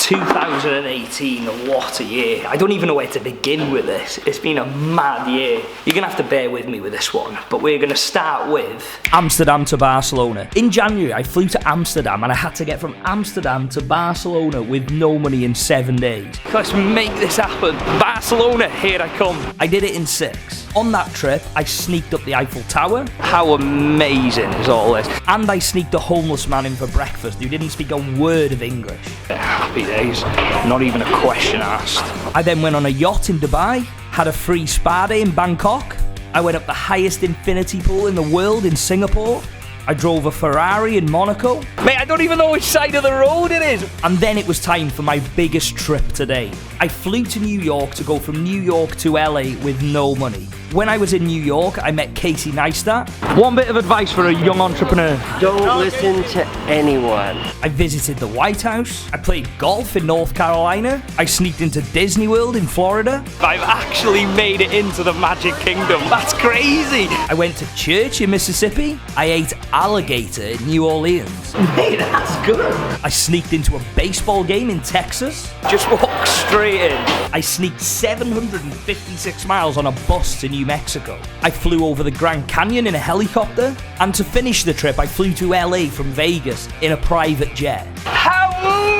2018, what a year. I don't even know where to begin with this. It's been a mad year. You're gonna have to bear with me with this one, but we're gonna start with Amsterdam to Barcelona. In January, I flew to Amsterdam and I had to get from Amsterdam to Barcelona with no money in 7 days. Let's make this happen. Barcelona, here I come. I did it in 6. On that trip, I sneaked up the Eiffel Tower. How amazing is all this? And I sneaked a homeless man in for breakfast who didn't speak a word of English. Happy days. Not even a question asked. I then went on a yacht in Dubai, had a free spa day in Bangkok. I went up the highest infinity pool in the world in Singapore. I drove a Ferrari in Monaco. Mate, I don't even know which side of the road it is. And then it was time for my biggest trip to date. I flew to New York to go from New York to LA with no money. When I was in New York, I met Casey Neistat. One bit of advice for a young entrepreneur. Don't listen to anyone. I visited the White House. I played golf in North Carolina. I sneaked into Disney World in Florida. I've actually made it into the Magic Kingdom. That's crazy. I went to church in Mississippi. I ate alligator in New Orleans. Hey, that's good. I sneaked into a baseball game in Texas. Just walk straight in. I sneaked 756 miles on a bus to New Mexico. I flew over the Grand Canyon in a helicopter. And to finish the trip, I flew to LA from Vegas in a private jet. How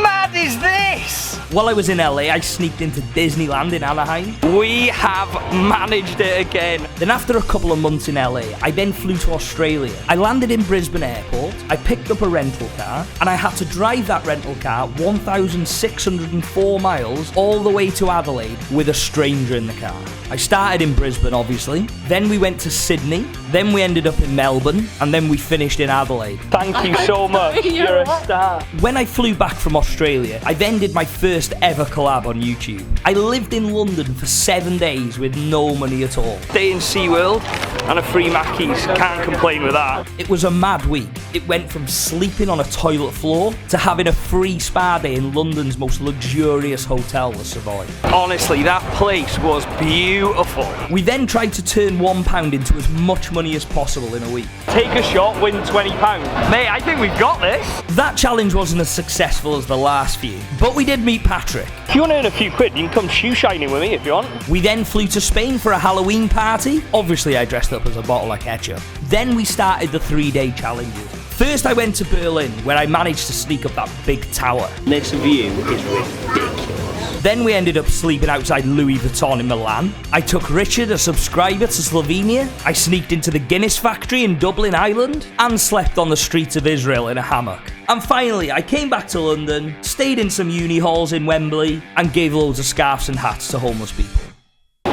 mad is this? While I was in LA, I sneaked into Disneyland in Anaheim. We have managed it again. Then after a couple of months in LA, I then flew to Australia. I landed in Brisbane Airport, I picked up a rental car, and I had to drive that rental car 1,604 miles all the way to Adelaide with a stranger in the car. I started in Brisbane, obviously, then we went to Sydney, then we ended up in Melbourne, and then we finished in Adelaide. Thank you so much. You're a star. When I flew back from Australia, I then did my first ever collab on YouTube. I lived in London for 7 days with no money at all. Day in SeaWorld and a free Mackey's. Can't complain with that. It was a mad week. It went from sleeping on a toilet floor to having a free spa day in London's most luxurious hotel, the Savoy. Honestly, that place was beautiful. We then tried to turn £1 into as much money as possible in a week. Take a shot, win £20. Mate, I think we've got this. That challenge wasn't as successful as the last few, but we did meet Patrick. If you want to earn a few quid, you can come shoe shining with me if you want. We then flew to Spain for a Halloween party. Obviously, I dressed up as a bottle of ketchup. Then we started the 3-day challenges. First, I went to Berlin, where I managed to sneak up that big tower. This view is ridiculous. Then we ended up sleeping outside Louis Vuitton in Milan. I took Richard, a subscriber, to Slovenia. I sneaked into the Guinness factory in Dublin, Ireland, and slept on the streets of Israel in a hammock. And finally, I came back to London, stayed in some uni halls in Wembley, and gave loads of scarves and hats to homeless people.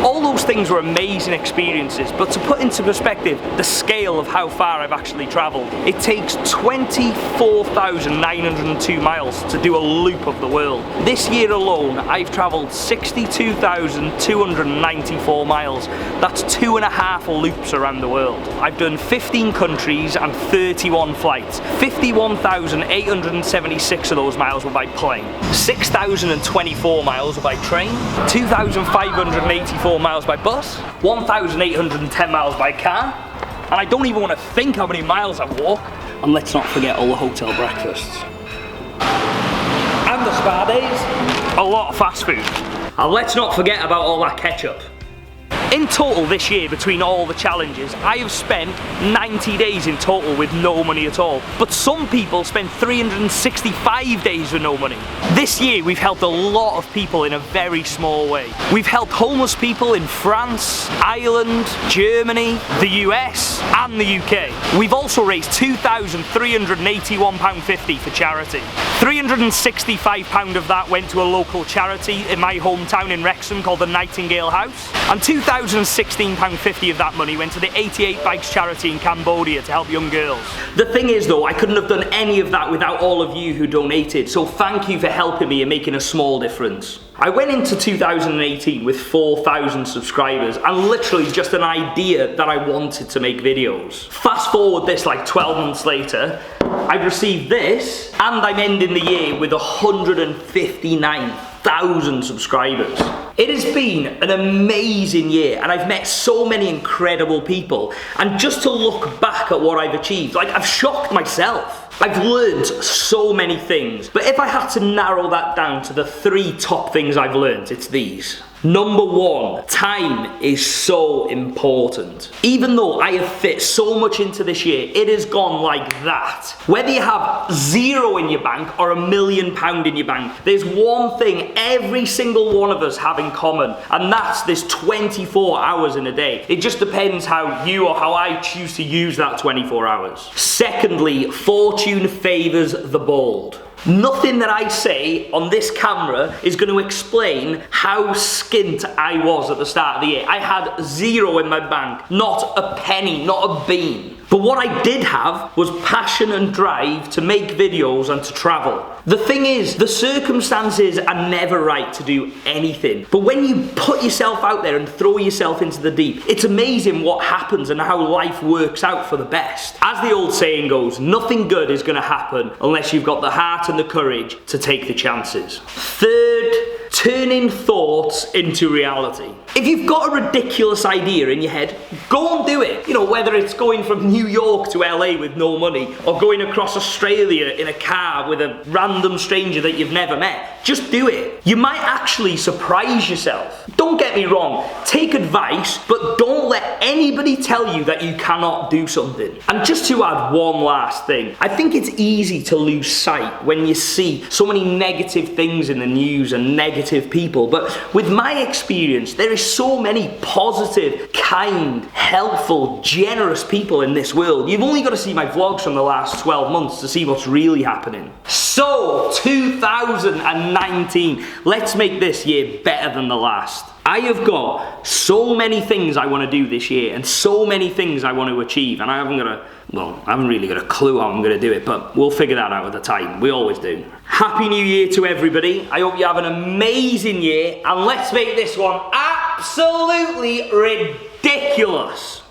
All those things were amazing experiences, but to put into perspective the scale of how far I've actually travelled, it takes 24,902 miles to do a loop of the world. This year alone, I've travelled 62,294 miles. That's 2.5 loops around the world. I've done 15 countries and 31 flights. 51,876 of those miles were by plane. 6,024 miles were by train. 2,584 miles by bus, 1,810 miles by car, and I don't even want to think how many miles I've walked. And let's not forget all the hotel breakfasts. And the spa days. A lot of fast food. And let's not forget about all that ketchup. In total this year, between all the challenges, I have spent 90 days in total with no money at all. But some people spend 365 days with no money. This year we've helped a lot of people in a very small way. We've helped homeless people in France, Ireland, Germany, the US and the UK. We've also raised £2,381.50 for charity. £365 of that went to a local charity in my hometown in Wrexham called the Nightingale House, and £2,016.50 of that money went to the 88 Bikes charity in Cambodia to help young girls. The thing is though, I couldn't have done any of that without all of you who donated, so thank you for helping me and making a small difference. I went into 2018 with 4,000 subscribers and literally just an idea that I wanted to make videos. Fast forward this like 12 months later, I've received this and I'm ending the year with 159,000 subscribers. It has been an amazing year and I've met so many incredible people, and just to look back at what I've achieved, like I've shocked myself. I've learned so many things, but if I had to narrow that down to the 3 top things I've learned, it's these. Number 1, time is so important. Even though I have fit so much into this year, it has gone like that. Whether you have 0 in your bank or £1 million in your bank, there's one thing every single one of us have in common, and that's this 24 hours in a day. It just depends how you or how I choose to use that 24 hours. Secondly, fortune favours the bold. Nothing that I say on this camera is going to explain how skint I was at the start of the year. I had 0 in my bank, not a penny, not a bean. But what I did have was passion and drive to make videos and to travel. The thing is, the circumstances are never right to do anything. But when you put yourself out there and throw yourself into the deep, it's amazing what happens and how life works out for the best. As the old saying goes, nothing good is going to happen unless you've got the heart and the courage to take the chances. Third, turning thoughts into reality. If you've got a ridiculous idea in your head, go and do it. You know, whether it's going from New York to LA with no money, or going across Australia in a car with a random stranger that you've never met, just do it. You might actually surprise yourself. Don't get me wrong, take advice, but don't let anybody tell you that you cannot do something. And just to add one last thing, I think it's easy to lose sight when you see so many negative things in the news and negative people, but with my experience, there is so many positive, kind, helpful, generous people in this world. You've only got to see my vlogs from the last 12 months to see what's really happening. So, 2019, let's make this year better than the last. I have got so many things I want to do this year and so many things I want to achieve, and I haven't really got a clue how I'm going to do it, but we'll figure that out at the time. We always do. Happy New Year to everybody. I hope you have an amazing year, and let's make this one absolutely ridiculous.